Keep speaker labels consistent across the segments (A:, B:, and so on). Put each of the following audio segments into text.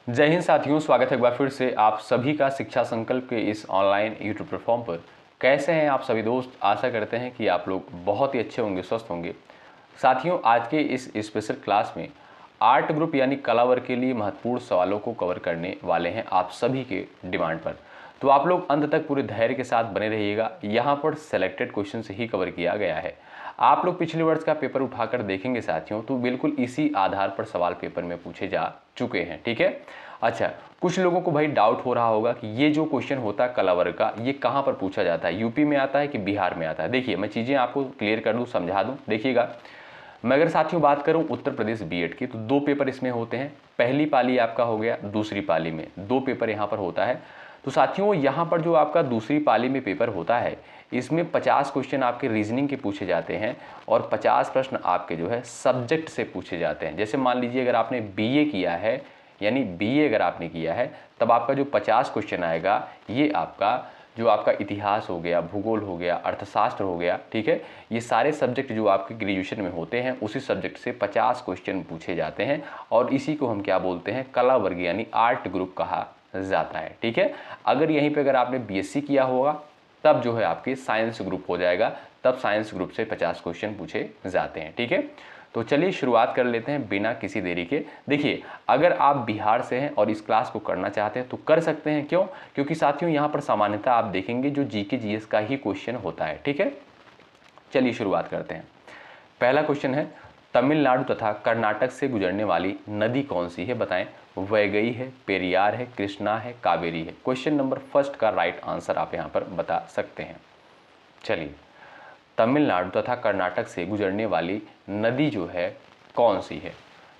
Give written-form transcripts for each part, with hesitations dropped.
A: जय हिंद साथियों, स्वागत है एक बार फिर से आप सभी का शिक्षा संकल्प के इस ऑनलाइन यूट्यूब प्लेटफॉर्म पर। कैसे हैं आप सभी दोस्त? आशा करते हैं कि आप लोग बहुत ही अच्छे होंगे, स्वस्थ होंगे। साथियों, आज के इस स्पेशल क्लास में आर्ट ग्रुप यानी कला वर्ग के लिए महत्वपूर्ण सवालों को कवर करने वाले हैं आप सभी के डिमांड पर। तो आप लोग अंत तक पूरे धैर्य के साथ बने रहिएगा। यहाँ पर सेलेक्टेड क्वेश्चन से ही कवर किया गया है। आप लोग पिछले वर्ष का पेपर उठाकर देखेंगे साथियों, तो बिल्कुल इसी आधार पर सवाल पेपर में पूछे जा चुके हैं। ठीक है। अच्छा, कुछ लोगों को भाई डाउट हो रहा होगा कि ये जो क्वेश्चन होता है कला वर्ग का, ये कहाँ पर पूछा जाता है, यूपी में आता है कि बिहार में आता है। देखिए, मैं चीज़ें आपको क्लियर कर दूँ, समझा दूँ। देखिएगा, मैं अगर साथियों बात करूं उत्तर प्रदेश बीएड की, तो दो पेपर इसमें होते हैं। पहली पाली आपका हो गया, दूसरी पाली में दो पेपर यहां पर होता है। तो साथियों, यहां पर जो आपका दूसरी पाली में पेपर होता है, इसमें 50 क्वेश्चन आपके रीजनिंग के पूछे जाते हैं और 50 प्रश्न आपके जो है सब्जेक्ट से पूछे जाते हैं। जैसे मान लीजिए अगर आपने बीए किया है, यानी बीए अगर आपने किया है, तब आपका जो 50 क्वेश्चन आएगा, ये आपका जो आपका इतिहास हो गया, भूगोल हो गया, अर्थशास्त्र हो गया, ठीक है, ये सारे सब्जेक्ट जो आपके ग्रेजुएशन में होते हैं, उसी सब्जेक्ट से 50 क्वेश्चन पूछे जाते हैं और इसी को हम क्या बोलते हैं, कला वर्ग यानी आर्ट ग्रुप कहा जाता है। ठीक है। अगर यहीं पे अगर आपने बीएससी किया होगा, तब जो है आपके साइंस ग्रुप हो जाएगा, तब साइंस ग्रुप से 50 क्वेश्चन पूछे जाते हैं। ठीक है। तो चलिए शुरुआत कर लेते हैं बिना किसी देरी के। देखिए, अगर आप बिहार से हैं और इस क्लास को करना चाहते हैं तो कर सकते हैं। क्यों? क्योंकि साथियों यहाँ पर सामान्यतः आप देखेंगे जो जीके जीएस का ही क्वेश्चन होता है। ठीक है। चलिए शुरुआत करते हैं। पहला क्वेश्चन है, तमिलनाडु तथा कर्नाटक से गुजरने वाली नदी कौन सी है, बताएं। वैगई है, पेरियार है, कृष्णा है, कावेरी है। क्वेश्चन नंबर फर्स्ट का राइट आंसर आप यहाँ पर बता सकते हैं। चलिए, तमिलनाडु तथा कर्नाटक से गुजरने वाली नदी जो है कौन सी है,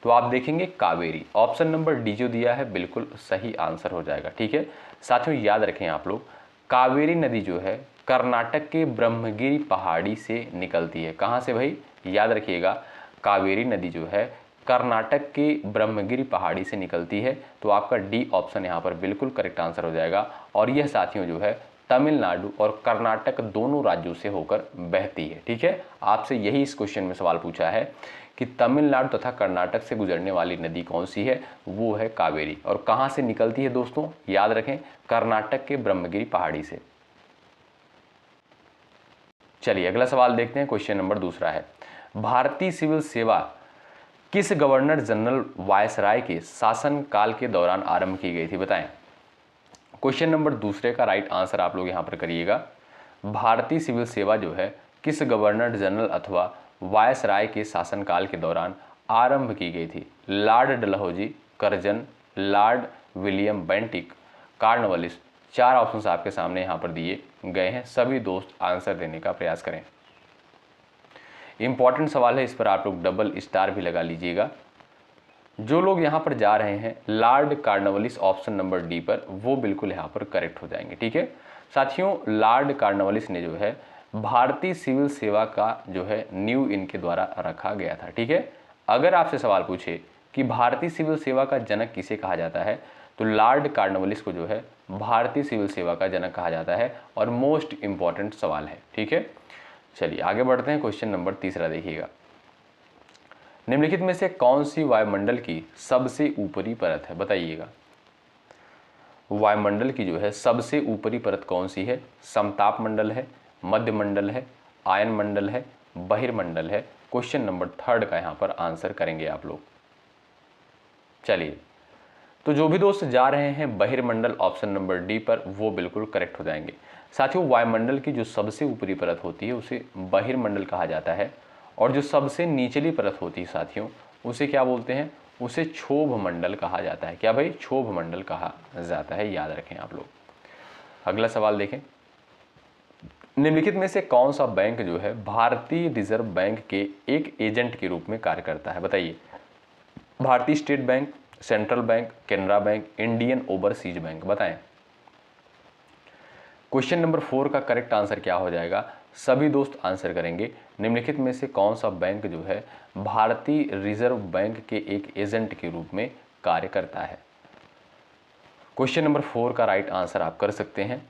A: तो आप देखेंगे कावेरी। ऑप्शन नंबर डी जो दिया है बिल्कुल सही आंसर हो जाएगा। ठीक है। साथियों याद रखें आप लोग, कावेरी नदी जो है कर्नाटक के ब्रह्मगिरी पहाड़ी से निकलती है। कहाँ से भाई? याद रखिएगा, कावेरी नदी जो है कर्नाटक के ब्रह्मगिरी पहाड़ी से निकलती है। तो आपका डी ऑप्शन यहाँ पर बिल्कुल करेक्ट आंसर हो जाएगा। और यह साथियों जो है तमिलनाडु और कर्नाटक दोनों राज्यों से होकर बहती है। ठीक है। आपसे यही इस क्वेश्चन में सवाल पूछा है कि तमिलनाडु तथा कर्नाटक से गुजरने वाली नदी कौन सी है, वो है कावेरी। और कहाँ से निकलती है दोस्तों? याद रखें, कर्नाटक के ब्रह्मगिरी पहाड़ी से। चलिए अगला सवाल देखते हैं। क्वेश्चन नंबर दूसरा है, भारतीय सिविल सेवा किस गवर्नर जनरल वायसराय के शासनकाल के दौरान आरंभ की गई थी, बताएं। क्वेश्चन नंबर दूसरे का राइट आंसर आप लोग यहां पर करिएगा। भारतीय सिविल सेवा जो है किस गवर्नर जनरल अथवा वायसराय के शासनकाल के दौरान आरंभ की गई थी? Lord Dalhousie, Curzon, Lord William Bentinck, Cornwallis. चार ऑप्शंस आपके सामने यहां पर दिए गए हैं। सभी दोस्त आंसर देने का प्रयास करें। इंपॉर्टेंट सवाल है, इस पर आप लोग डबल स्टार भी लगा लीजिएगा। जो लोग यहाँ पर जा रहे हैं Lord Cornwallis option number D पर, वो बिल्कुल यहाँ पर करेक्ट हो जाएंगे। ठीक है। साथियों, लॉर्ड कॉर्नवालिस ने जो है भारतीय सिविल सेवा का जो है नींव इनके द्वारा रखा गया था। ठीक है। अगर आपसे सवाल पूछे कि भारतीय सिविल सेवा का जनक किसे कहा जाता है, तो लॉर्ड कॉर्नवालिस को जो है भारतीय सिविल सेवा का जनक कहा जाता है और मोस्ट इंपॉर्टेंट सवाल है। ठीक है। चलिए आगे बढ़ते हैं। क्वेश्चन नंबर तीसरा देखिएगा, निम्नलिखित में से कौन सी वायुमंडल की सबसे ऊपरी परत है, बताइएगा। वायुमंडल की जो है सबसे ऊपरी परत कौन सी है? समताप मंडल है, मध्य मंडल है, आयन मंडल है, बहिर्मंडल है। क्वेश्चन नंबर थर्ड का यहां पर आंसर करेंगे आप लोग। चलिए, तो जो भी दोस्त जा रहे हैं बहिर्मंडल ऑप्शन नंबर डी पर, वो बिल्कुल करेक्ट हो जाएंगे। साथियों, वायुमंडल की जो सबसे ऊपरी परत होती है उसे बहिर्मंडल कहा जाता है और जो सबसे निचली परत होती है साथियों, उसे क्या बोलते हैं? उसे क्षोभ मंडल कहा जाता है। क्या भाई? क्षोभ मंडल कहा जाता है। याद रखें आप लोग। अगला सवाल देखें, निम्नलिखित में से कौन सा बैंक जो है भारतीय रिजर्व बैंक के एक एजेंट के रूप में कार्य करता है, बताइए। भारतीय state bank, central bank, Canara bank, Indian overseas bank, बताएं। क्वेश्चन नंबर 4 का करेक्ट आंसर क्या हो जाएगा? सभी दोस्त आंसर करेंगे। निम्नलिखित में से कौन सा बैंक जो है भारतीय रिजर्व बैंक के एक एजेंट के रूप में कार्य करता है? क्वेश्चन नंबर 4 का राइट आंसर आप कर सकते हैं।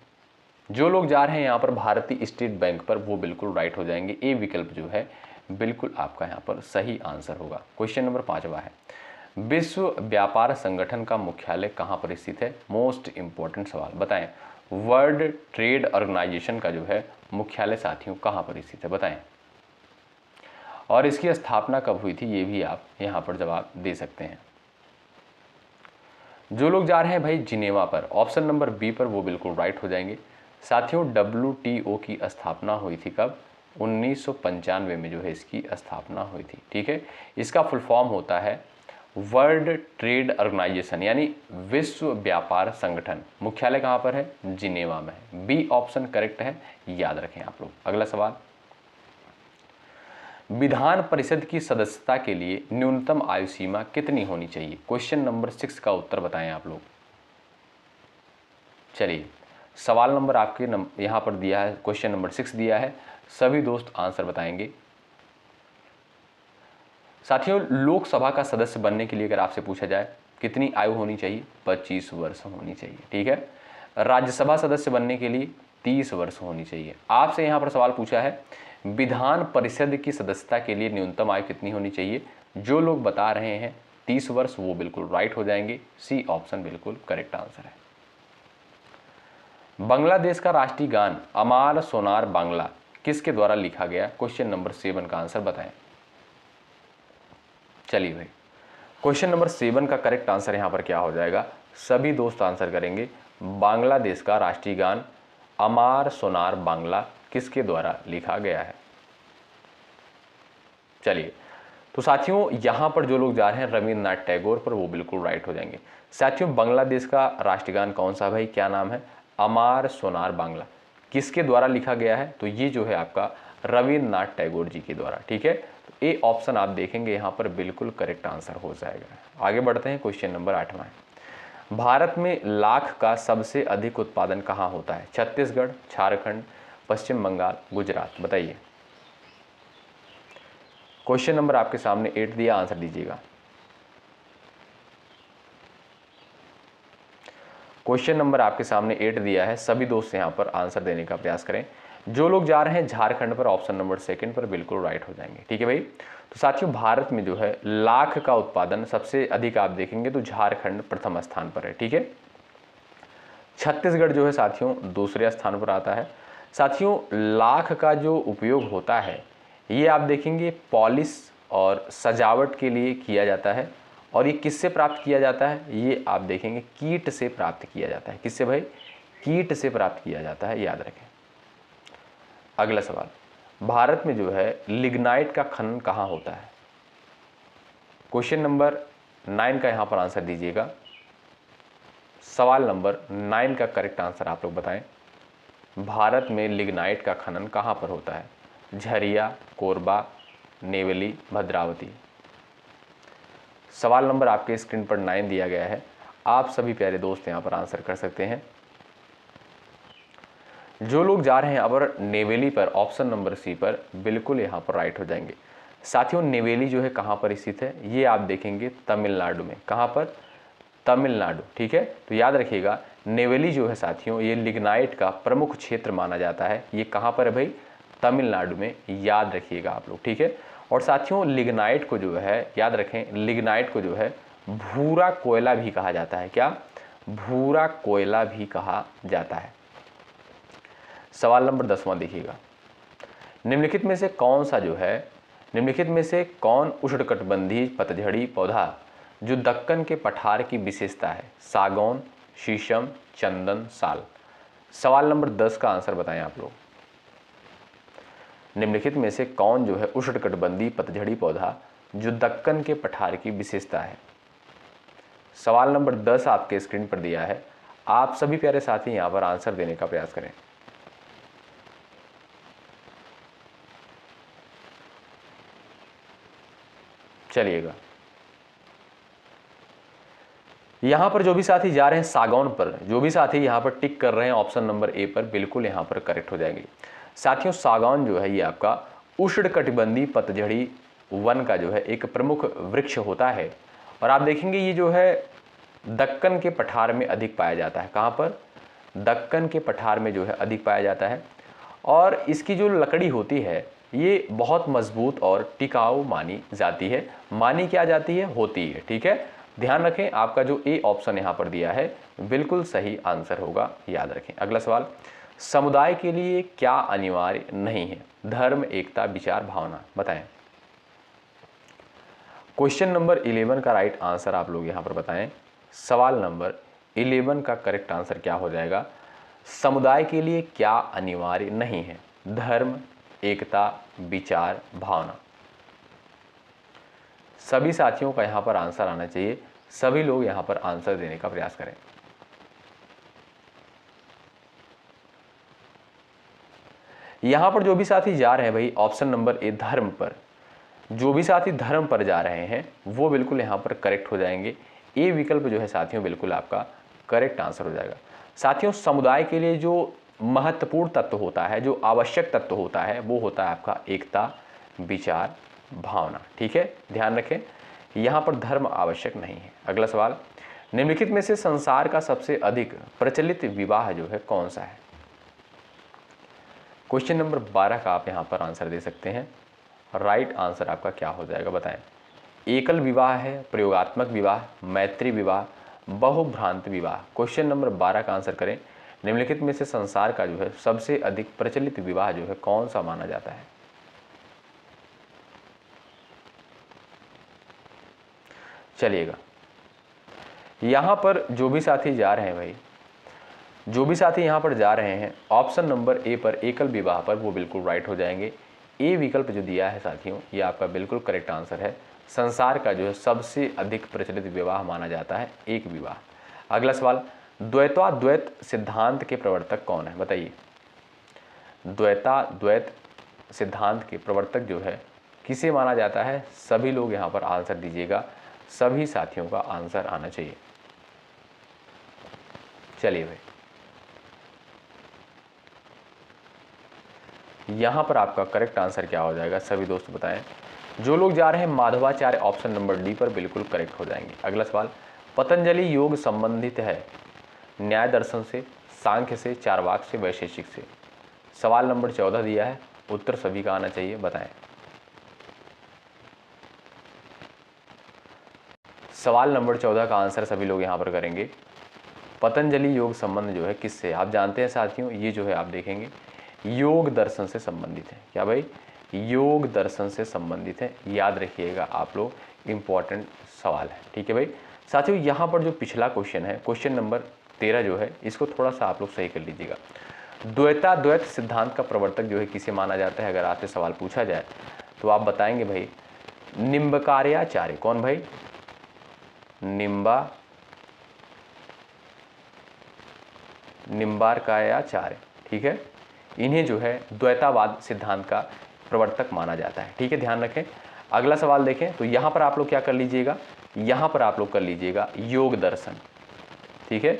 A: जो लोग जा रहे हैं यहाँ पर भारतीय स्टेट बैंक पर, वो बिल्कुल राइट हो जाएंगे। ए विकल्प जो है बिल्कुल आपका यहाँ पर सही आंसर होगा। क्वेश्चन नंबर 5वां है, विश्व व्यापार संगठन का मुख्यालय कहाँ पर स्थित है? मोस्ट इंपॉर्टेंट सवाल, बताएं। वर्ल्ड ट्रेड ऑर्गेनाइजेशन का जो है मुख्यालय साथियों कहाँ पर स्थित है, बताएं। और इसकी स्थापना कब हुई थी, ये भी आप यहाँ पर जवाब दे सकते हैं। जो लोग जा रहे हैं भाई जिनेवा पर, ऑप्शन नंबर बी पर, वो बिल्कुल राइट हो जाएंगे। साथियों WTO की स्थापना हुई थी कब? 1995 में जो है इसकी स्थापना हुई थी। ठीक है, इसका फुल फॉर्म होता है वर्ल्ड ट्रेड ऑर्गेनाइजेशन, यानी विश्व व्यापार संगठन। मुख्यालय कहाँ पर है? जिनेवा में है। बी ऑप्शन करेक्ट है, याद रखें आप लोग। अगला सवाल, विधान परिषद की सदस्यता के लिए न्यूनतम आयु सीमा कितनी होनी चाहिए? क्वेश्चन नंबर 6 का उत्तर बताएं आप लोग। चलिए, सवाल नंबर आपके यहाँ पर दिया है, क्वेश्चन नंबर 6 दिया है, सभी दोस्त आंसर बताएंगे। साथियों, लोकसभा का सदस्य बनने के लिए अगर आपसे पूछा जाए कितनी आयु होनी चाहिए? 25 वर्ष होनी चाहिए। ठीक है, राज्यसभा सदस्य बनने के लिए 30 वर्ष होनी चाहिए। आपसे यहाँ पर सवाल पूछा है विधान परिषद की सदस्यता के लिए न्यूनतम आयु कितनी होनी चाहिए? जो लोग बता रहे हैं 30 वर्ष, वो बिल्कुल राइट हो जाएंगे। सी ऑप्शन बिल्कुल करेक्ट आंसर है। बांग्लादेश का राष्ट्रीय गान अमार सोनार बांग्ला किसके द्वारा लिखा गया? क्वेश्चन नंबर 7 का आंसर बताएं। चलिए भाई, क्वेश्चन नंबर 7 का करेक्ट आंसर यहाँ पर क्या हो जाएगा? सभी दोस्त आंसर करेंगे। बांग्लादेश का राष्ट्रीय गान अमार सोनार बांग्ला किसके द्वारा लिखा गया है? चलिए, तो साथियों यहाँ पर जो लोग जा रहे हैं रविंद्रनाथ टैगोर पर, वो बिल्कुल राइट हो जाएंगे। साथियों, बांग्लादेश का राष्ट्रीय गान कौन सा भाई, क्या नाम है? अमार सोनार बांग्ला। किसके द्वारा लिखा गया है? तो ये जो है आपका रविंद्रनाथ टैगोर जी के द्वारा। ठीक है, तो ए ऑप्शन आप देखेंगे यहाँ पर बिल्कुल करेक्ट आंसर हो जाएगा। आगे बढ़ते हैं, क्वेश्चन नंबर 8वां है, भारत में लाख का सबसे अधिक उत्पादन कहाँ होता है? छत्तीसगढ़, झारखंड, पश्चिम बंगाल, गुजरात, बताइए। क्वेश्चन नंबर आपके सामने 8 दिया, आंसर दीजिएगा। क्वेश्चन नंबर आपके सामने 8 दिया है, सभी दोस्त यहाँ पर आंसर देने का प्रयास करें। जो लोग जा रहे हैं झारखंड पर, ऑप्शन नंबर 2 पर बिल्कुल राइट हो जाएंगे। ठीक है भाई, तो साथियों भारत में जो है लाख का उत्पादन सबसे अधिक आप देखेंगे तो झारखंड प्रथम स्थान पर है। ठीक है, छत्तीसगढ़ जो है साथियों दूसरे स्थान पर आता है। साथियों, लाख का जो उपयोग होता है ये आप देखेंगे पॉलिश और सजावट के लिए किया जाता है। और ये किससे प्राप्त किया जाता है? ये आप देखेंगे कीट से प्राप्त किया जाता है। किससे भाई? कीट से प्राप्त किया जाता है, याद रखें। अगला सवाल, भारत में जो है लिग्नाइट का खनन कहाँ होता है? क्वेश्चन नंबर 9 का यहाँ पर आंसर दीजिएगा। सवाल नंबर 9 का करेक्ट आंसर आप लोग बताएं। भारत में लिग्नाइट का खनन कहाँ पर होता है? झरिया, कोरबा, नेवली, भद्रावती। सवाल नंबर आपके स्क्रीन पर 9 दिया गया है। आप सभी प्यारे दोस्त यहाँ पर आंसर कर सकते हैं। जो लोग जा रहे हैं अब नेवेली पर, ऑप्शन नंबर सी पर, बिल्कुल यहाँ पर राइट हो जाएंगे। साथियों, नेवेली जो है कहाँ पर स्थित है? ये आप देखेंगे तमिलनाडु में। कहाँ पर? तमिलनाडु। ठीक है, तो याद रखिएगा नेवेली जो है साथियों ये लिग्नाइट का प्रमुख क्षेत्र माना जाता है। ये कहाँ पर है भाई? तमिलनाडु में, याद रखिएगा आप लोग। ठीक है, और साथियों लिग्नाइट को जो है याद रखें, लिग्नाइट को जो है भूरा कोयला भी कहा जाता है। क्या? भूरा कोयला भी कहा जाता है। सवाल नंबर 10वां देखिएगा, निम्नलिखित में से कौन सा जो है, निम्नलिखित में से कौन उष्णकटिबंधीय पतझड़ी पौधा जो दक्कन के पठार की विशेषता है? सागौन, शीशम, चंदन, साल। सवाल नंबर 10 का आंसर बताएं आप लोग। निम्नलिखित में से कौन जो है उष्णकटिबंधीय पतझड़ी पौधा जो दक्कन के पठार की विशेषता है? सवाल नंबर 10 आपके स्क्रीन पर दिया है। आप सभी प्यारे साथी यहां पर आंसर देने का प्रयास करें। चलिएगा, यहां पर जो भी साथी जा रहे हैं सागौन पर, जो भी साथी यहां पर टिक कर रहे हैं ऑप्शन नंबर ए पर, बिल्कुल यहां पर करेक्ट हो जाएंगे। साथियों, सागौन जो है ये आपका उष्णकटिबंधीय पतझड़ी वन का जो है एक प्रमुख वृक्ष होता है। और आप देखेंगे ये जो है दक्कन के पठार में अधिक पाया जाता है। कहाँ पर? दक्कन के पठार में जो है अधिक पाया जाता है। और इसकी जो लकड़ी होती है ये बहुत मजबूत और टिकाऊ मानी जाती है। मानी क्या जाती है? होती है। ठीक है, ध्यान रखें, आपका जो ए ऑप्शन यहाँ पर दिया है बिल्कुल सही आंसर होगा, याद रखें। अगला सवाल, समुदाय के लिए क्या अनिवार्य नहीं है? धर्म, एकता, विचार, भावना, बताएं। क्वेश्चन नंबर 11 का राइट आंसर आप लोग यहाँ पर बताएं। सवाल नंबर 11 का करेक्ट आंसर क्या हो जाएगा? समुदाय के लिए क्या अनिवार्य नहीं है? धर्म, एकता, विचार, भावना। सभी साथियों का यहाँ पर आंसर आना चाहिए। सभी लोग यहाँ पर आंसर देने का प्रयास करें। यहाँ पर जो भी साथी जा रहे हैं भाई ऑप्शन नंबर ए धर्म पर, जो भी साथी धर्म पर जा रहे हैं वो बिल्कुल यहाँ पर करेक्ट हो जाएंगे। ए विकल्प जो है साथियों बिल्कुल आपका करेक्ट आंसर हो जाएगा। साथियों, समुदाय के लिए जो महत्वपूर्ण तत्व होता है, जो आवश्यक तत्व होता है, वो होता है आपका एकता, विचार, भावना। ठीक है, ध्यान रखें, यहाँ पर धर्म आवश्यक नहीं है। अगला सवाल, निम्नलिखित में से संसार का सबसे अधिक प्रचलित विवाह जो है कौन सा है? क्वेश्चन नंबर 12 का आप यहाँ पर आंसर दे सकते हैं। राइट आंसर आपका क्या हो जाएगा, बताएं। एकल विवाह है, प्रयोगात्मक विवाह, मैत्री विवाह, बहुभ्रांत विवाह। क्वेश्चन नंबर 12 का आंसर करें। निम्नलिखित में से संसार का जो है सबसे अधिक प्रचलित विवाह जो है कौन सा माना जाता है? चलिएगा, यहां पर जो भी साथी जा रहे हैं भाई, जो भी साथी यहां पर जा रहे हैं ऑप्शन नंबर ए पर एकल विवाह पर, वो बिल्कुल राइट हो जाएंगे। ए विकल्प जो दिया है साथियों ये आपका बिल्कुल करेक्ट आंसर है। संसार का जो है सबसे अधिक प्रचलित विवाह माना जाता है एक विवाह। अगला सवाल, द्वैताद्वैत सिद्धांत के प्रवर्तक कौन है? बताइए। द्वैताद्वैत सिद्धांत के प्रवर्तक जो है किसे माना जाता है? सभी लोग यहाँ पर आंसर दीजिएगा। सभी साथियों का आंसर आना चाहिए। चलिए भाई, यहाँ पर आपका करेक्ट आंसर क्या हो जाएगा? सभी दोस्त बताएं। जो लोग जा रहे हैं माधवाचार्य ऑप्शन नंबर डी पर बिल्कुल करेक्ट हो जाएंगे। अगला सवाल, पतंजलि योग संबंधित है न्याय दर्शन से, सांख्य से, चारवाक से, वैशेषिक से। सवाल नंबर 14 दिया है, उत्तर सभी का आना चाहिए, बताएं। सवाल नंबर 14 का आंसर सभी लोग यहाँ पर करेंगे। पतंजलि योग संबंध जो है किससे? आप जानते हैं साथियों, ये जो है आप देखेंगे योग दर्शन से संबंधित है। क्या भाई? योग दर्शन से संबंधित है, याद रखिएगा आप लोग, इंपॉर्टेंट सवाल है। ठीक है भाई। साथियों, यहाँ पर जो पिछला क्वेश्चन है, क्वेश्चन नंबर 13 जो है, इसको थोड़ा सा आप लोग सही कर लीजिएगा। द्वैताद्वैत सिद्धांत का प्रवर्तक जो है किसे माना जाता है? अगर आपसे सवाल पूछा जाए तो आप बताएंगे भाई निम्बार्काचार्य। कौन भाई? निम्बार्काचार्य। ठीक है, इन्हें जो है द्वैतावाद सिद्धांत का प्रवर्तक माना जाता है। ठीक है, ध्यान रखें। अगला सवाल देखें तो यहाँ पर आप लोग क्या कर लीजिएगा? यहाँ पर आप लोग कर लीजिएगा योग दर्शन। ठीक है,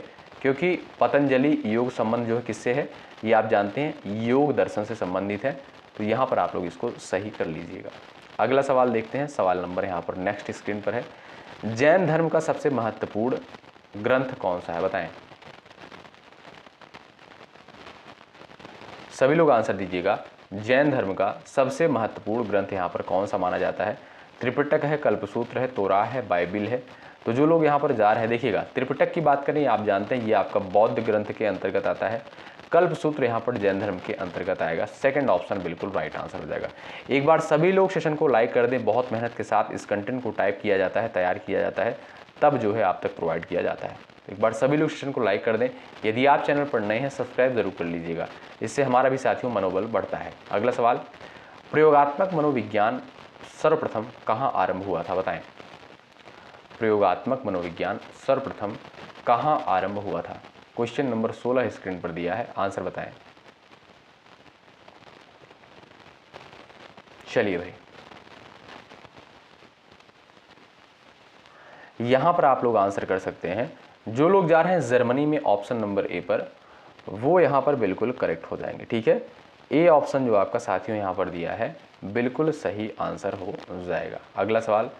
A: क्योंकि पतंजलि योग संबंध जो है किससे है ये आप जानते हैं, योग दर्शन से संबंधित है। तो यहाँ पर आप लोग इसको सही कर लीजिएगा। अगला सवाल देखते हैं। सवाल नंबर यहाँ पर नेक्स्ट स्क्रीन पर है। जैन धर्म का सबसे महत्वपूर्ण ग्रंथ कौन सा है? बताएं। सभी लोग आंसर दीजिएगा। जैन धर्म का सबसे महत्वपूर्ण ग्रंथ यहाँ पर कौन सा माना जाता है? त्रिपिटक है, कल्पसूत्र है, तोराह है, बाइबिल है। तो जो लोग यहाँ पर जा रहे हैं, देखिएगा, त्रिपिटक की बात करें, आप जानते हैं ये आपका बौद्ध ग्रंथ के अंतर्गत आता है। कल्पसूत्र यहाँ पर जैन धर्म के अंतर्गत आएगा। सेकंड ऑप्शन बिल्कुल राइट आंसर हो जाएगा। एक बार सभी लोग सेशन को लाइक कर दें। बहुत मेहनत के साथ इस कंटेंट को टाइप किया जाता है, तैयार किया जाता है, तब जो है आप तक प्रोवाइड किया जाता है। एक बार सभी लोग सेशन को लाइक कर दें। यदि आप चैनल पर नए हैं, सब्सक्राइब जरूर कर लीजिएगा, इससे हमारा भी साथियों मनोबल बढ़ता है। अगला सवाल, प्रयोगात्मक मनोविज्ञान सर्वप्रथम कहाँ आरंभ हुआ था? बताएं। प्रयोगात्मक मनोविज्ञान सर्वप्रथम कहाँ आरंभ हुआ था? क्वेश्चन नंबर 16 स्क्रीन पर दिया है, आंसर बताएं। चलिए भाई, यहां पर आप लोग आंसर कर सकते हैं। जो लोग जा रहे हैं जर्मनी में ऑप्शन नंबर ए पर, वो यहां पर बिल्कुल करेक्ट हो जाएंगे। ठीक है, ए ऑप्शन जो आपका साथियों यहां पर दिया है बिल्कुल सही आंसर हो जाएगा। अगला सवाल,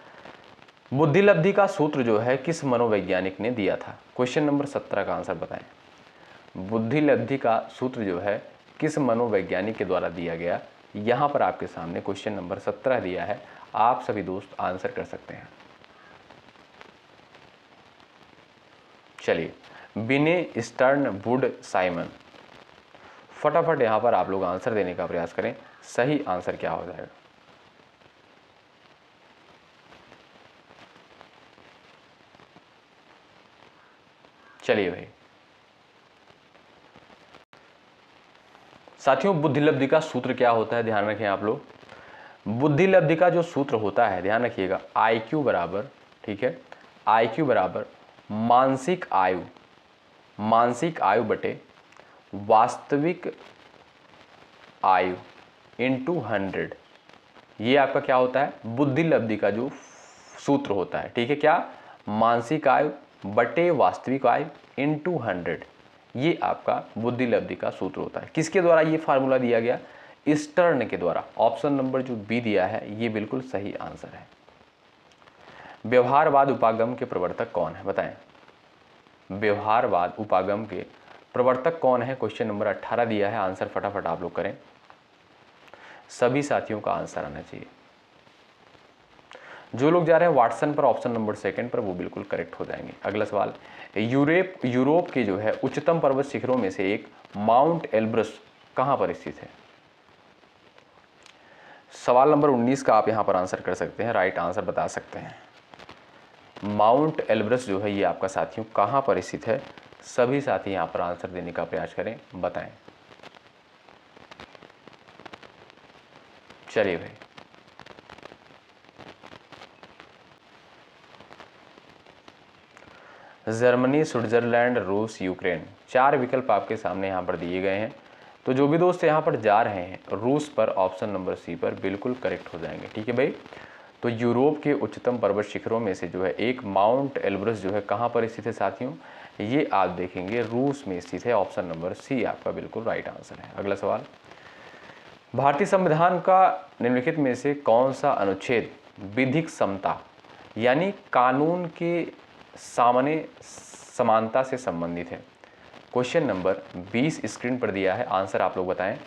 A: बुद्धिलब्धि का सूत्र जो है किस मनोवैज्ञानिक ने दिया था? क्वेश्चन नंबर 17 का आंसर बताएं। बुद्धिलब्धि का सूत्र जो है किस मनोवैज्ञानिक के द्वारा दिया गया? यहाँ पर आपके सामने क्वेश्चन नंबर 17 दिया है, आप सभी दोस्त आंसर कर सकते हैं। चलिए, बिने स्टर्न वुड साइमन, फटाफट यहाँ पर आप लोग आंसर देने का प्रयास करें, सही आंसर क्या हो जाएगा। चलिए भाई साथियों, बुद्धिलब्धि का सूत्र क्या होता है, ध्यान रखें आप लोग। बुद्धिलब्धि का जो सूत्र होता है, ध्यान रखिएगा, IQ बराबर, ठीक है, IQ बराबर मानसिक आयु बटे वास्तविक आयु इंटू 100, ये आपका क्या होता है, बुद्धिलब्धि का जो सूत्र होता है। ठीक है, क्या, मानसिक आयु बटे वास्तविक आयु इंटू 100, ये आपका बुद्धिलब्धि का सूत्र होता है। किसके द्वारा ये फार्मूला दिया गया, स्टर्न के द्वारा। ऑप्शन नंबर जो बी दिया है ये बिल्कुल सही आंसर है। व्यवहारवाद उपागम के प्रवर्तक कौन है, बताएं। व्यवहारवाद उपागम के प्रवर्तक कौन है, क्वेश्चन नंबर 18 दिया है। आंसर फटाफट आप लोग करें, सभी साथियों का आंसर आना चाहिए। जो लोग जा रहे हैं वाटसन पर, ऑप्शन नंबर 2 पर, वो बिल्कुल करेक्ट हो जाएंगे। अगला सवाल, यूरोप के जो है उच्चतम पर्वत शिखरों में से एक माउंट एल्ब्रस कहां पर स्थित है। सवाल नंबर 19 का आप यहां पर आंसर कर सकते हैं, राइट आंसर बता सकते हैं। माउंट एल्ब्रस जो है ये आपका साथियों कहां पर स्थित है, सभी साथी यहां पर आंसर देने का प्रयास करें, बताएं। चलिए भाई, जर्मनी, स्विट्जरलैंड, रूस, यूक्रेन, 4 विकल्प आपके सामने यहाँ पर दिए गए हैं। तो जो भी दोस्त यहाँ पर जा रहे हैं रूस पर, ऑप्शन नंबर सी पर बिल्कुल करेक्ट हो जाएंगे। ठीक है भाई, तो यूरोप के उच्चतम पर्वत शिखरों में से जो है एक माउंट एल्ब्रस जो है कहाँ पर स्थित है साथियों, ये आप देखेंगे रूस में स्थित है। ऑप्शन नंबर सी आपका बिल्कुल राइट आंसर है। अगला सवाल, भारतीय संविधान का निम्नलिखित में से कौन सा अनुच्छेद विधिक समता यानी कानून के सामने समानता से संबंधित है। क्वेश्चन नंबर 20 स्क्रीन पर दिया है, आंसर आप लोग बताएं।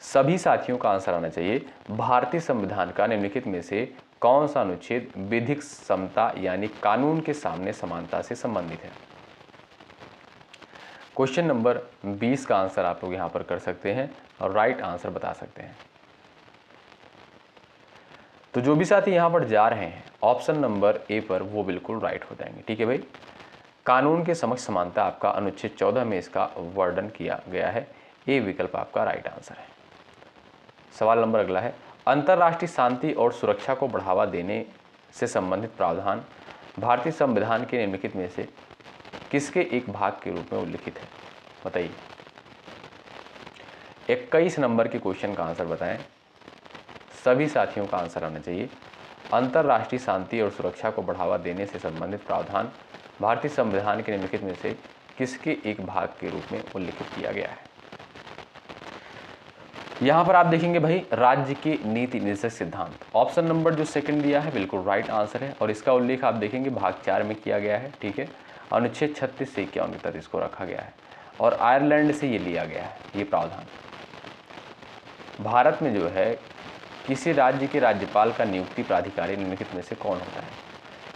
A: सभी साथियों का आंसर आना चाहिए। भारतीय संविधान का निम्नलिखित में से कौन सा अनुच्छेद विधिक समता यानी कानून के सामने समानता से संबंधित है। क्वेश्चन नंबर 20 का आंसर आप लोग यहां पर कर सकते हैं और राइट आंसर बता सकते हैं। तो जो भी साथी यहां पर जा रहे हैं ऑप्शन नंबर ए पर, वो बिल्कुल राइट हो जाएंगे। ठीक है भाई, कानून के समक्ष समानता आपका अनुच्छेद 14 में इसका वर्णन किया गया है, ए विकल्प आपका राइट आंसर है। सवाल नंबर अगला है, अंतर्राष्ट्रीय शांति और सुरक्षा को बढ़ावा देने से संबंधित प्रावधान भारतीय संविधान के निम्नलिखित में से किसके एक भाग के रूप में उल्लिखित है, बताइए। 21 नंबर के क्वेश्चन का आंसर बताएं, सभी साथियों का आंसर आना चाहिए। अंतर्राष्ट्रीय शांति और सुरक्षा को बढ़ावा देने से संबंधित प्रावधान भारतीय संविधान के निम्नलिखित में से किसके एक भाग के रूप में उल्लिखित किया गया है। यहां पर आप देखेंगे भाई, राज्य के नीति निर्देशक सिद्धांत, ऑप्शन नंबर जो 2 दिया है बिल्कुल राइट आंसर है और इसका उल्लेख आप देखेंगे भाग 4 में किया गया है। ठीक है, अनुच्छेद 36 से 51 तक इसको रखा गया है और आयरलैंड से ये लिया गया है ये प्रावधान। भारत में जो है किसी राज्य के राज्यपाल का नियुक्ति प्राधिकारी निम्नलिखित में से कौन होता है,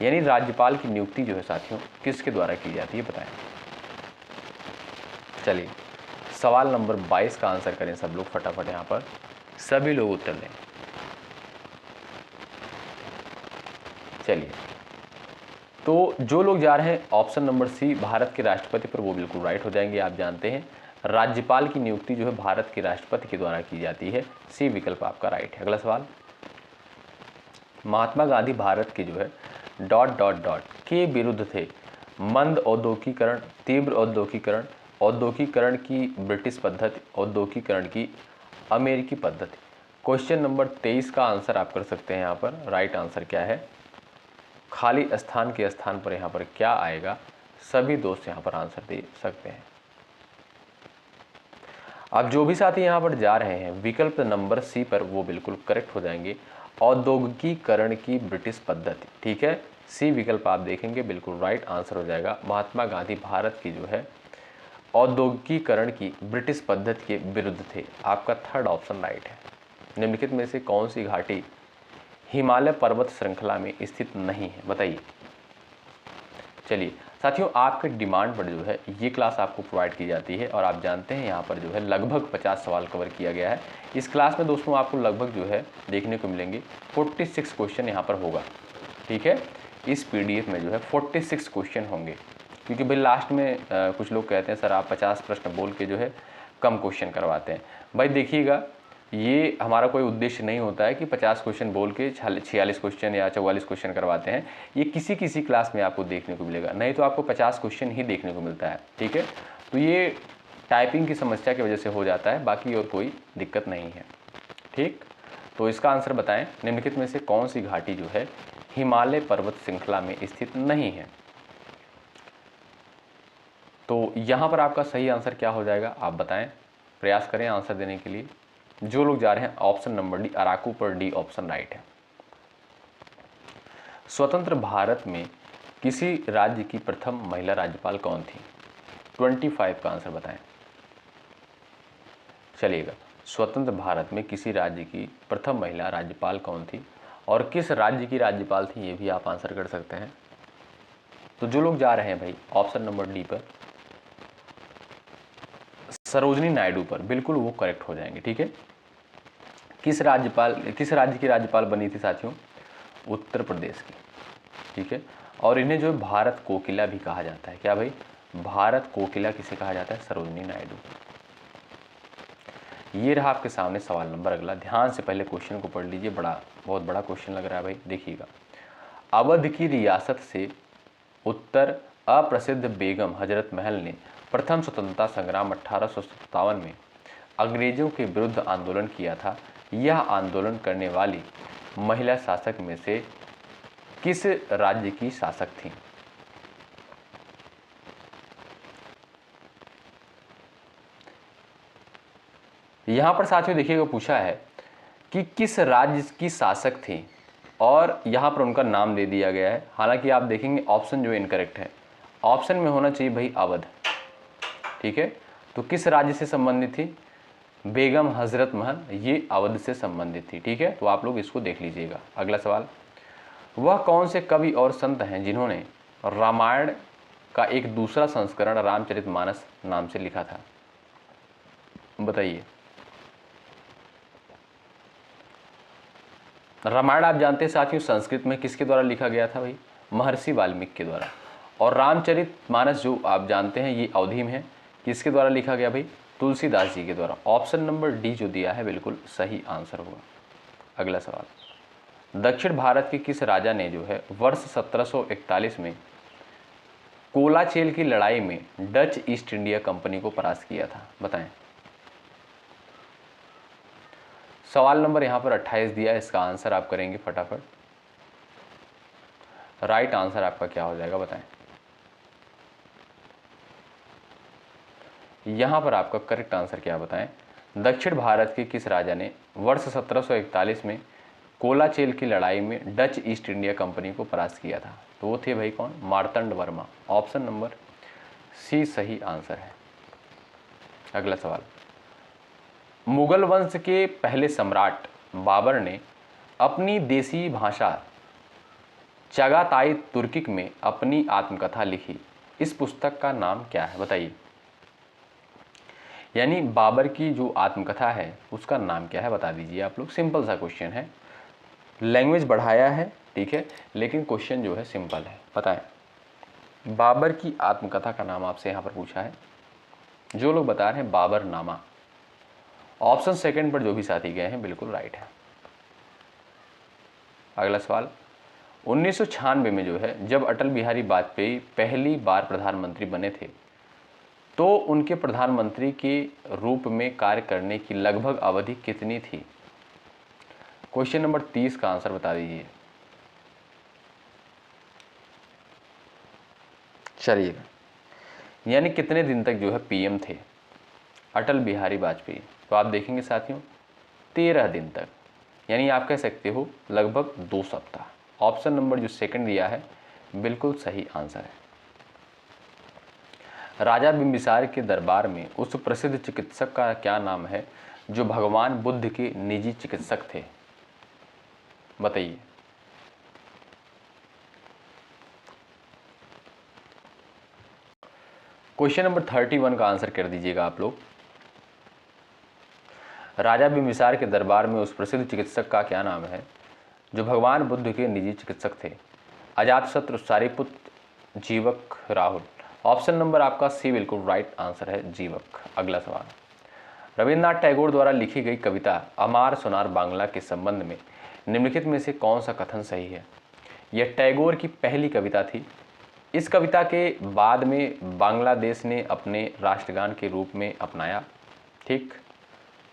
A: यानी राज्यपाल की नियुक्ति जो है साथियों किसके द्वारा की जाती है, बताएं। चलिए, सवाल नंबर 22 का आंसर करें सब लोग फटाफट, यहाँ पर सभी लोग उत्तर दें। चलिए, तो जो लोग जा रहे हैं ऑप्शन नंबर सी भारत के राष्ट्रपति पर, वो बिल्कुल राइट हो जाएंगे। आप जानते हैं राज्यपाल की नियुक्ति जो है भारत के राष्ट्रपति के द्वारा की जाती है, सी विकल्प आपका राइट है। अगला सवाल, महात्मा गांधी भारत के जो है ... के विरुद्ध थे, मंद औद्योगिकरण, तीव्र औद्योगिकरण, औद्योगिकरण की ब्रिटिश पद्धति, औद्योगिकरण की अमेरिकी पद्धति। क्वेश्चन नंबर 23 का आंसर आप कर सकते हैं यहाँ पर, राइट आंसर क्या है, खाली स्थान के स्थान पर यहाँ पर क्या आएगा, सभी दोस्त यहाँ पर आंसर दे सकते हैं। अब जो भी साथी यहाँ पर जा रहे हैं विकल्प नंबर सी पर, वो बिल्कुल करेक्ट हो जाएंगे, औद्योगिकीकरण की ब्रिटिश पद्धति। ठीक है, सी विकल्प आप देखेंगे बिल्कुल राइट आंसर हो जाएगा। महात्मा गांधी भारत की जो है औद्योगिकीकरण की ब्रिटिश पद्धति के विरुद्ध थे? आपका थर्ड ऑप्शन राइट है। निम्नलिखित में से कौन सी घाटी हिमालय पर्वत श्रृंखला में स्थित नहीं है? बताइए। चलिए साथियों, आपके डिमांड पर जो है ये क्लास आपको प्रोवाइड की जाती है और आप जानते हैं यहाँ पर जो है लगभग 50 सवाल कवर किया गया है। इस क्लास में दोस्तों आपको लगभग जो है देखने को मिलेंगे 46 क्वेश्चन यहाँ पर होगा। ठीक है, इस PDF में जो है 46 क्वेश्चन होंगे, क्योंकि भाई लास्ट में कुछ लोग कहते हैं सर आप 50 प्रश्न बोल के जो है कम क्वेश्चन करवाते हैं। भाई देखिएगा, ये हमारा कोई उद्देश्य नहीं होता है कि 50 क्वेश्चन बोल के 46 क्वेश्चन या 44 क्वेश्चन करवाते हैं। ये किसी किसी क्लास में आपको देखने को मिलेगा, नहीं तो आपको 50 क्वेश्चन ही देखने को मिलता है। ठीक है, तो ये टाइपिंग की समस्या की वजह से हो जाता है, बाकी और कोई दिक्कत नहीं है। ठीक, तो इसका आंसर बताएं, निम्नलिखित में से कौन सी घाटी जो है हिमालय पर्वत श्रृंखला में स्थित नहीं है? तो यहाँ पर आपका सही आंसर क्या हो जाएगा, आप बताएं, प्रयास करें आंसर देने के लिए। जो लोग जा रहे हैं ऑप्शन नंबर डी, अराकू पर डी ऑप्शन राइट है। स्वतंत्र भारत में किसी राज्य की प्रथम महिला राज्यपाल कौन थी? 25 का आंसर बताएं। चलिएगा, स्वतंत्र भारत में किसी राज्य की प्रथम महिला राज्यपाल कौन थी और किस राज्य की राज्यपाल थी, ये भी आप आंसर कर सकते हैं। तो जो लोग जा रहे हैं भाई ऑप्शन नंबर डी पर, सरोजनी नायडू पर, बिल्कुल वो करेक्ट हो जाएंगे। ठीक है, किस राज्य की राज्यपाल बनी थी साथियों? उत्तर प्रदेश की। ठीक है, और इन्हें जो भारत कोकिला भी कहा जाता है। क्या भाई, भारत कोकिला किसे कहा जाता है? सरोजनी नायडू। ये रहा आपके सामने सवाल नंबर अगला। ध्यान से पहले क्वेश्चन को पढ़ लीजिए, बहुत बड़ा क्वेश्चन लग रहा है भाई। देखिएगा, अवध की रियासत से उत्तर अप्रसिद्ध बेगम हजरत महल ने प्रथम स्वतंत्रता संग्राम 1857 में अंग्रेजों के विरुद्ध आंदोलन किया था। यह आंदोलन करने वाली महिला शासक में से किस राज्य की शासक थी? यहां पर साथियों देखिएगा, पूछा है कि किस राज्य की शासक थी और यहां पर उनका नाम दे दिया गया है। हालांकि आप देखेंगे ऑप्शन जो इनकरेक्ट है, ऑप्शन में होना चाहिए भाई अवध। ठीक है, तो किस राज्य से संबंधित थी? बेगम हजरत महल, ये अवध से संबंधित थी। ठीक है, तो आप लोग इसको देख लीजिएगा। अगला सवाल, वह कौन से कवि और संत हैं जिन्होंने रामायण का एक दूसरा संस्करण रामचरितमानस नाम से लिखा था? बताइए। रामायण आप जानते हैं साथियों संस्कृत में किसके द्वारा लिखा गया था भाई? महर्षि वाल्मीकि के द्वारा। और रामचरितमानस जो आप जानते हैं ये अवधि में है, किसके द्वारा लिखा गया भाई? तुलसीदास जी के द्वारा। ऑप्शन नंबर डी जो दिया है बिल्कुल सही आंसर होगा। अगला सवाल, दक्षिण भारत के किस राजा ने जो है वर्ष 1741 में कोलाचेल की लड़ाई में डच ईस्ट इंडिया कंपनी को परास्त किया था? बताएं। सवाल नंबर यहां पर 28 दिया है, इसका आंसर आप करेंगे फटाफट। राइट आंसर आपका क्या हो जाएगा बताएं। यहां पर आपका करेक्ट आंसर क्या बताएं? दक्षिण भारत के किस राजा ने वर्ष 1741 में कोलाचेल की लड़ाई में डच ईस्ट इंडिया कंपनी को परास्त किया था? तो वो थे भाई कौन? Marthanda Varma. Option number C सही आंसर है। अगला सवाल, मुगल वंश के पहले सम्राट बाबर ने अपनी देसी भाषा चगाताई तुर्किक में अपनी आत्मकथा लिखी। इस पुस्तक का नाम क्या है? बताइए। यानी बाबर की जो आत्मकथा है उसका नाम क्या है, बता दीजिए आप लोग। सिंपल सा क्वेश्चन है, लैंग्वेज बढ़ाया है, ठीक है, लेकिन क्वेश्चन जो है सिंपल है। बताएं, बाबर की आत्मकथा का नाम आपसे यहाँ पर पूछा है। जो लोग बता रहे हैं बाबर नामा, ऑप्शन सेकंड पर जो भी साथी गए हैं बिल्कुल राइट है। अगला सवाल, 1996 में जो है जब अटल बिहारी वाजपेयी पहली बार प्रधानमंत्री बने थे तो उनके प्रधानमंत्री के रूप में कार्य करने की लगभग अवधि कितनी थी? क्वेश्चन नंबर 30 का आंसर बता दीजिए। चलिएगा, यानी कितने दिन तक जो है पीएम थे अटल बिहारी वाजपेयी? तो आप देखेंगे साथियों 13 दिन तक, यानी आप कह सकते हो लगभग 2 सप्ताह। ऑप्शन नंबर जो सेकंड दिया है बिल्कुल सही आंसर है। राजा बिंबिसार के दरबार में उस प्रसिद्ध चिकित्सक का क्या नाम है जो भगवान बुद्ध के निजी चिकित्सक थे? बताइए। क्वेश्चन नंबर 31 का आंसर कर दीजिएगा आप लोग। राजा बिंबिसार के दरबार में उस प्रसिद्ध चिकित्सक का क्या नाम है जो भगवान बुद्ध के निजी चिकित्सक थे? अजातशत्रु, सारिपुत्र, जीवक, राहुल। ऑप्शन नंबर आपका सी बिल्कुल राइट आंसर है, जीवक। अगला सवाल, रविन्द्रनाथ टैगोर द्वारा लिखी गई कविता अमार सोनार बांग्ला के संबंध में निम्नलिखित में से कौन सा कथन सही है? यह टैगोर की पहली कविता थी। इस कविता के बाद में बांग्लादेश ने अपने राष्ट्रगान के रूप में अपनाया। ठीक,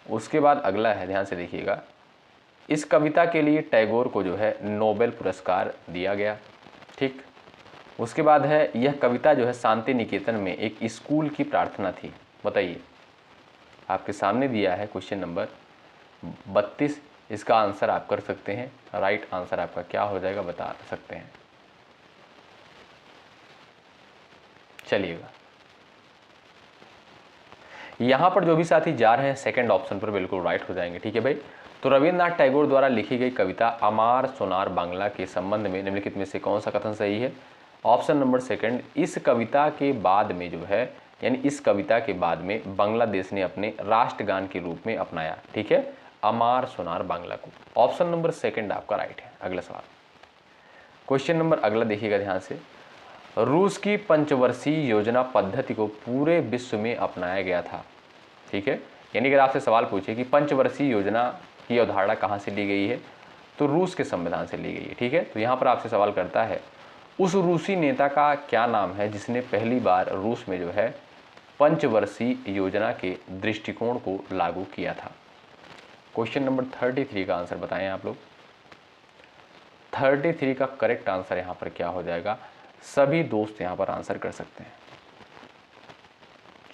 A: उसके बाद अगला है, ध्यान से देखिएगा, इस कविता के लिए टैगोर को जो है नोबेल पुरस्कार दिया गया। ठीक, उसके बाद है यह कविता जो है शांति निकेतन में एक स्कूल की प्रार्थना थी। बताइए, आपके सामने दिया है क्वेश्चन नंबर 32, इसका आंसर आप कर सकते हैं। राइट आंसर आपका क्या हो जाएगा बता सकते हैं? चलिएगा, यहाँ पर जो भी साथी जा रहे हैं सेकंड ऑप्शन पर बिल्कुल राइट हो जाएंगे। ठीक है भाई, तो रविन्द्रनाथ टैगोर द्वारा लिखी गई कविता अमार सोनार बांग्ला के संबंध में निम्नलिखित में से कौन सा कथन सही है? ऑप्शन नंबर सेकंड, इस कविता के बाद में जो है, यानी इस कविता के बाद में बांग्लादेश ने अपने राष्ट्रगान के रूप में अपनाया। ठीक है, अमार सोनार बांग्ला को। ऑप्शन नंबर सेकंड आपका राइट है। अगला सवाल, क्वेश्चन नंबर अगला देखिएगा ध्यान से। रूस की पंचवर्षीय योजना पद्धति को पूरे विश्व में अपनाया गया था। ठीक है, यानी अगर आपसे सवाल पूछे कि पंचवर्षीय योजना की अवधारणा कहाँ से ली गई है, तो रूस के संविधान से ली गई है। ठीक है, तो यहाँ पर आपसे सवाल करता है उस रूसी नेता का क्या नाम है जिसने पहली बार रूस में जो है पंचवर्षीय योजना के दृष्टिकोण को लागू किया था? क्वेश्चन नंबर 33 का आंसर बताएं आप लोग। 33 का करेक्ट आंसर यहाँ पर क्या हो जाएगा? सभी दोस्त यहाँ पर आंसर कर सकते हैं।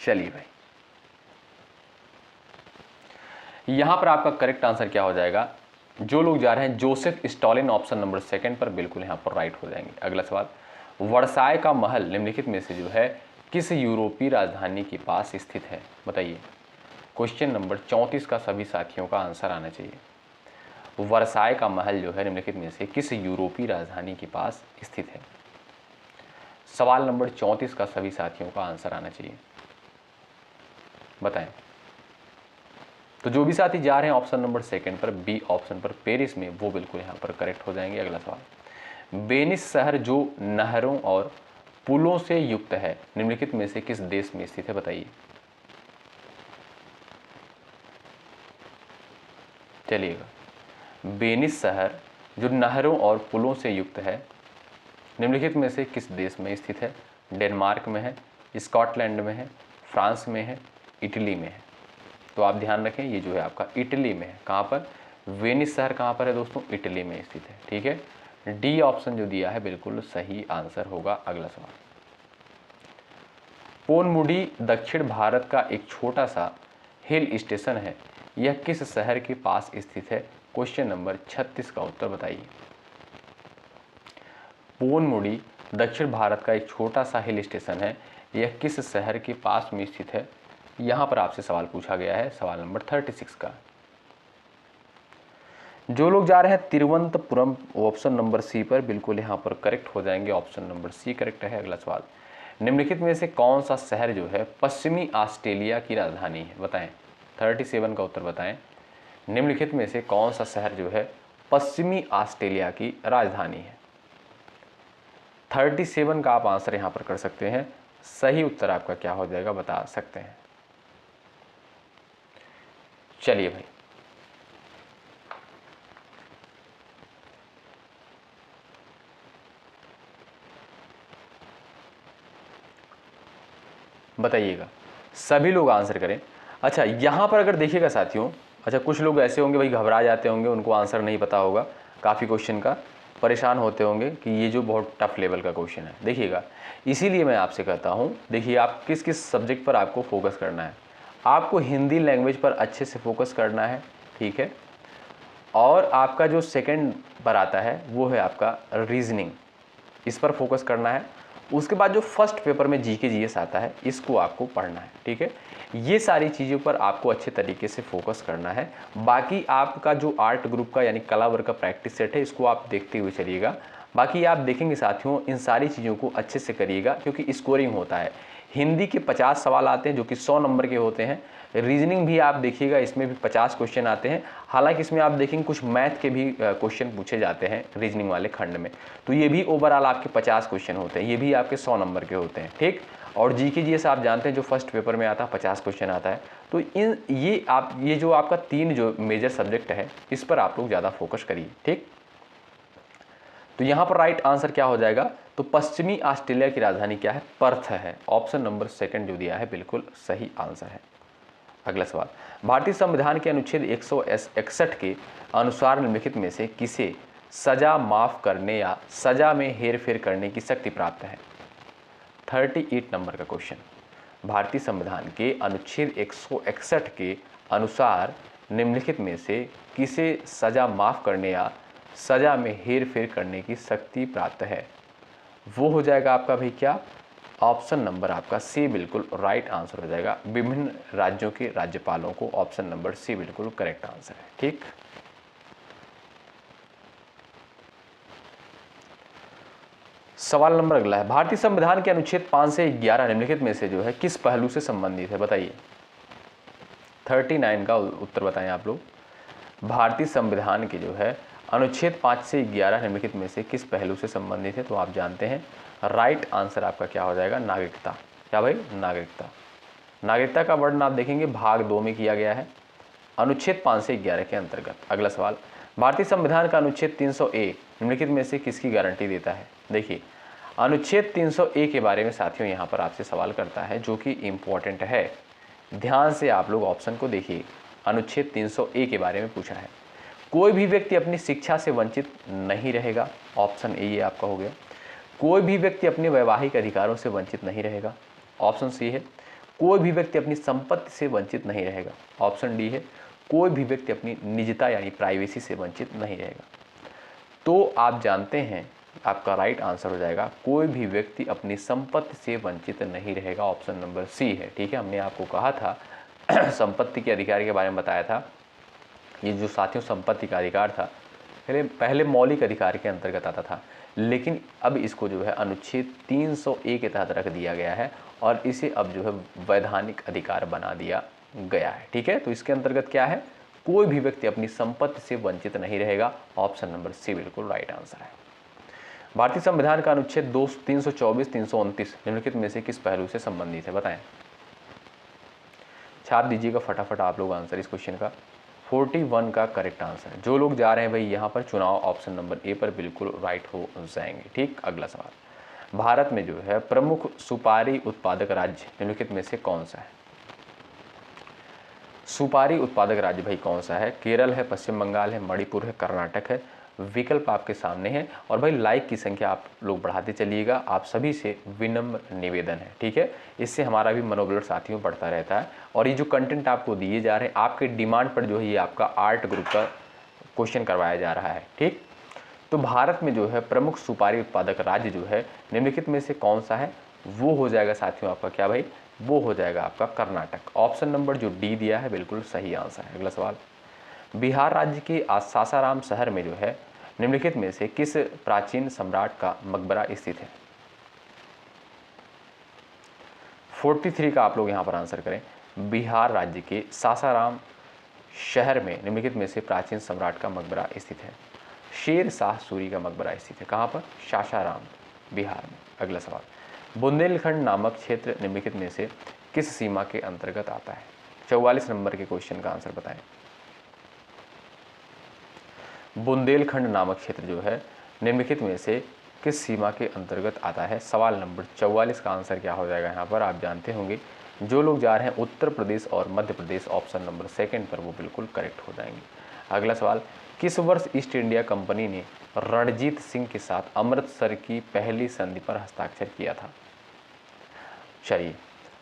A: चलिए भाई, यहाँ पर आपका करेक्ट आंसर क्या हो जाएगा? जो लोग जा रहे हैं Joseph Stalin, option number second पर बिल्कुल यहाँ पर राइट हो जाएंगे। अगला सवाल, वर्साय का महल निम्नलिखित में से जो है किस यूरोपीय राजधानी के पास स्थित है? बताइए। क्वेश्चन नंबर 34 का सभी साथियों का आंसर आना चाहिए। वर्साय का महल जो है निम्नलिखित में से किस यूरोपीय राजधानी के पास स्थित है? सवाल नंबर 34 का सभी साथियों का आंसर आना चाहिए, बताएं। तो जो भी साथी जा रहे हैं ऑप्शन नंबर सेकंड पर, बी ऑप्शन पर पेरिस में, वो बिल्कुल यहाँ पर करेक्ट हो जाएंगे। अगला सवाल, वेनिस शहर जो नहरों और पुलों से युक्त है निम्नलिखित में से किस देश में स्थित है? बताइए। चलिएगा, वेनिस शहर जो नहरों और पुलों से युक्त है निम्नलिखित में से किस देश में स्थित है? डेनमार्क में है, स्कॉटलैंड में है, फ्रांस में है, इटली में है। तो आप ध्यान रखें, ये जो है आपका इटली में है। कहाँ पर? वेनिस शहर कहाँ पर है दोस्तों? इटली में स्थित है। ठीक है, डी ऑप्शन जो दिया है बिल्कुल सही आंसर होगा। अगला सवाल, पोनमुडी दक्षिण भारत का एक छोटा सा हिल स्टेशन है, यह किस शहर के पास स्थित है? क्वेश्चन नंबर 36 का उत्तर बताइए। पोनमुडी दक्षिण भारत का एक छोटा सा हिल स्टेशन है, यह किस शहर के पास में स्थित है? यहाँ पर आपसे सवाल पूछा गया है, सवाल नंबर 36 का। जो लोग जा रहे हैं तिरुवनंतपुरम, ऑप्शन नंबर सी पर बिल्कुल यहाँ पर करेक्ट हो जाएंगे। ऑप्शन नंबर सी करेक्ट है। अगला सवाल, निम्नलिखित में से कौन सा शहर जो है पश्चिमी ऑस्ट्रेलिया की राजधानी है? बताएं। 37 का उत्तर बताएं। निम्नलिखित में से कौन सा शहर जो है पश्चिमी ऑस्ट्रेलिया की राजधानी है? 37 का आप आंसर यहाँ पर कर सकते हैं। सही उत्तर आपका क्या हो जाएगा बता सकते हैं? चलिए भाई, बताइएगा, सभी लोग आंसर करें। अच्छा, यहाँ पर अगर देखिएगा साथियों, अच्छा कुछ लोग ऐसे होंगे भाई घबरा जाते होंगे, उनको आंसर नहीं पता होगा, काफ़ी क्वेश्चन का परेशान होते होंगे कि ये जो बहुत टफ लेवल का क्वेश्चन है। देखिएगा, इसीलिए मैं आपसे कहता हूँ, देखिए आप किस किस सब्जेक्ट पर आपको फोकस करना है। आपको हिंदी लैंग्वेज पर अच्छे से फोकस करना है, ठीक है। और आपका जो सेकंड पर आता है वो है आपका रीजनिंग, इस पर फोकस करना है। उसके बाद जो फर्स्ट पेपर में जीके जीएस आता है इसको आपको पढ़ना है, ठीक है। ये सारी चीज़ों पर आपको अच्छे तरीके से फोकस करना है। बाकी आपका जो आर्ट ग्रुप का यानी कला वर्ग का प्रैक्टिस सेट है इसको आप देखते हुए चलिएगा। बाकी आप देखेंगे साथियों, इन सारी चीज़ों को अच्छे से करिएगा क्योंकि स्कोरिंग होता है। हिंदी के 50 सवाल आते हैं जो कि 100 नंबर के होते हैं। रीजनिंग भी आप देखिएगा, इसमें भी 50 क्वेश्चन आते हैं। हालांकि इसमें आप देखेंगे कुछ मैथ के भी क्वेश्चन पूछे जाते हैं रीजनिंग वाले खंड में, तो ये भी ओवरऑल आपके 50 क्वेश्चन होते हैं, ये भी आपके 100 नंबर के होते हैं, ठीक। और जीके जीएस आप जानते हैं जो फर्स्ट पेपर में आता है 50 क्वेश्चन आता है। तो ये जो आपका 3 जो मेजर सब्जेक्ट है इस पर आप लोग ज़्यादा फोकस करिए, ठीक। तो यहाँ पर राइट आंसर क्या हो जाएगा, तो पश्चिमी ऑस्ट्रेलिया की राजधानी क्या है, पर्थ है। ऑप्शन नंबर 2 जो दिया है बिल्कुल सही आंसर है। अगला सवाल, भारतीय संविधान के अनुच्छेद 161 के अनुसार निम्नलिखित में से किसे सजा माफ करने या सजा में हेरफेर करने की शक्ति प्राप्त है। 38 नंबर का क्वेश्चन, भारतीय संविधान के अनुच्छेद 161 के अनुसार निम्नलिखित में से किसे सजा माफ करने या सजा में हेरफेर करने की शक्ति प्राप्त है। वो हो जाएगा आपका भाई क्या, ऑप्शन नंबर आपका सी बिल्कुल राइट आंसर हो जाएगा। विभिन्न राज्यों के राज्यपालों को ऑप्शन नंबर सी बिल्कुल करेक्ट आंसर है, ठीक। सवाल नंबर अगला है, भारतीय संविधान के अनुच्छेद 5 से 11 निम्नलिखित में से जो है किस पहलू से संबंधित है, बताइए। 39 का उत्तर बताएं आप लोग। भारतीय संविधान के जो है अनुच्छेद 5 से 11 निम्नलिखित में से किस पहलू से संबंधित है, तो आप जानते हैं राइट आंसर आपका क्या हो जाएगा, नागरिकता। क्या भाई, नागरिकता। नागरिकता का वर्णन आप देखेंगे भाग 2 में किया गया है अनुच्छेद 5 से 11 के अंतर्गत। अगला सवाल, भारतीय संविधान का अनुच्छेद 300A निम्नलिखित में से किसकी गारंटी देता है। देखिए अनुच्छेद 300A के बारे में साथियों यहाँ पर आपसे सवाल करता है जो कि इम्पोर्टेंट है, ध्यान से आप लोग ऑप्शन को देखिए। अनुच्छेद 300A के बारे में पूछा है, कोई भी व्यक्ति अपनी शिक्षा से वंचित नहीं रहेगा, ऑप्शन ए ये आपका हो गया। कोई भी व्यक्ति अपने वैवाहिक अधिकारों से वंचित नहीं रहेगा, ऑप्शन सी है। कोई भी व्यक्ति अपनी संपत्ति से वंचित नहीं रहेगा, ऑप्शन डी है। कोई भी व्यक्ति अपनी निजता यानी प्राइवेसी से वंचित नहीं रहेगा। तो आप जानते हैं आपका राइट आंसर हो जाएगा कोई भी व्यक्ति अपनी संपत्ति से वंचित नहीं रहेगा, ऑप्शन नंबर सी है, ठीक है। हमने आपको कहा था संपत्ति के अधिकार के बारे में बताया था। ये जो साथियों संपत्ति का अधिकार था पहले मौलिक अधिकार के अंतर्गत आता था, लेकिन अब इसको जो है अनुच्छेद 300A के तहत रख दिया गया है और इसे अब जो है वैधानिक अधिकार बना दिया गया है, ठीक है। तो इसके अंतर्गत क्या है, कोई भी व्यक्ति अपनी संपत्ति से वंचित नहीं रहेगा, ऑप्शन नंबर सी बिल्कुल राइट आंसर है। भारतीय संविधान का अनुच्छेद 324, 329 निम्नलिखित में से किस पहलू से संबंधित है, बताएं। छाप दीजिएगा फटाफट आप लोग आंसर इस क्वेश्चन का। 41 का करेक्ट आंसर है। जो लोग जा रहे हैं भाई यहाँ पर चुनाव ऑप्शन नंबर ए पर बिल्कुल राइट हो जाएंगे, ठीक। अगला सवाल, भारत में जो है प्रमुख सुपारी उत्पादक राज्य निम्नलिखित में से कौन सा है। सुपारी उत्पादक राज्य भाई कौन सा है, केरल है, पश्चिम बंगाल है, मणिपुर है, कर्नाटक है। विकल्प आपके सामने है। और भाई लाइक की संख्या आप लोग बढ़ाते चलिएगा, आप सभी से विनम्र निवेदन है, ठीक है। इससे हमारा भी मनोबल साथियों बढ़ता रहता है। और ये जो कंटेंट आपको दिए जा रहे हैं आपके डिमांड पर जो है ये आपका आर्ट ग्रुप का क्वेश्चन करवाया जा रहा है, ठीक। तो भारत में जो है प्रमुख सुपारी उत्पादक राज्य जो है निम्नलिखित में से कौन सा है, वो हो जाएगा साथियों आपका क्या भाई, वो हो जाएगा आपका कर्नाटक। ऑप्शन नंबर जो डी दिया है बिल्कुल सही आंसर है। अगला सवाल, बिहार राज्य के सासाराम शहर में जो है निम्नलिखित में से किस प्राचीन सम्राट का मकबरा स्थित है। 43 का आप लोग यहाँ पर आंसर करें। बिहार राज्य के सासाराम शहर में निम्नलिखित में से प्राचीन सम्राट का मकबरा स्थित है। शेर शाह सूरी का मकबरा स्थित है, कहाँ पर, सासाराम बिहार में। अगला सवाल, बुंदेलखंड नामक क्षेत्र निम्नलिखित में से किस सीमा के अंतर्गत आता है। 44 नंबर के क्वेश्चन का आंसर बताएं। बुंदेलखंड नामक क्षेत्र जो है निम्नलिखित में से किस सीमा के अंतर्गत आता है। सवाल नंबर 44 का आंसर क्या हो जाएगा यहाँ पर, आप जानते होंगे। जो लोग जा रहे हैं उत्तर प्रदेश और मध्य प्रदेश ऑप्शन नंबर 2 पर वो बिल्कुल करेक्ट हो जाएंगे। अगला सवाल, किस वर्ष ईस्ट इंडिया कंपनी ने रणजीत सिंह के साथ अमृतसर की पहली संधि पर हस्ताक्षर किया था। चलिए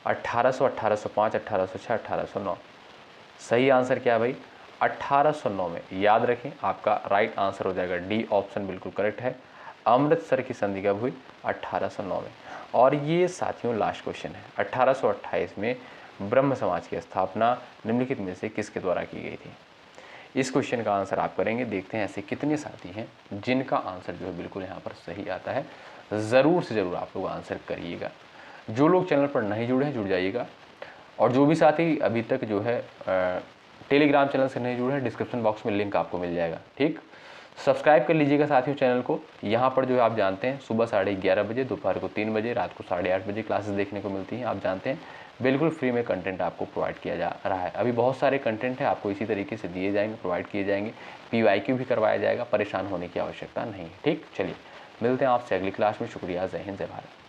A: 1800, 1805, 1806, 1809। सही आंसर क्या है भाई, 1809 में। याद रखें आपका राइट आंसर हो जाएगा डी, ऑप्शन बिल्कुल करेक्ट है। अमृतसर की संधि कब हुई? 1809 में। और ये साथियों लास्ट क्वेश्चन है, 1828 में ब्रह्म समाज की स्थापना निम्नलिखित में से किसके द्वारा की गई थी? इस क्वेश्चन का आंसर आप करेंगे। देखते हैं ऐसे कितने साथी हैं जिनका आंसर जो है बिल्कुल यहाँ पर सही आता है। ज़रूर से ज़रूर आप लोग आंसर करिएगा। जो लोग चैनल पर नहीं जुड़े हैं जुड़ जाइएगा, और जो भी साथी अभी तक जो है टेलीग्राम चैनल से नहीं जुड़े हैं, डिस्क्रिप्शन बॉक्स में लिंक आपको मिल जाएगा। ठीक, सब्सक्राइब कर लीजिएगा साथियों चैनल को। यहाँ पर जो है आप जानते हैं सुबह 11:30 बजे, दोपहर को 3 बजे, रात को 8:30 बजे क्लासेस देखने को मिलती हैं। आप जानते हैं बिल्कुल फ्री में कंटेंट आपको प्रोवाइड किया जा रहा है। अभी बहुत सारे कंटेंट है आपको इसी तरीके से दिए जाएंगे, प्रोवाइड किए जाएंगे। PYQ भी करवाया जाएगा, परेशान होने की आवश्यकता नहीं है। ठीक, चलिए मिलते हैं आपसे अगली क्लास में। शुक्रिया, जय हिंद, जय भारत।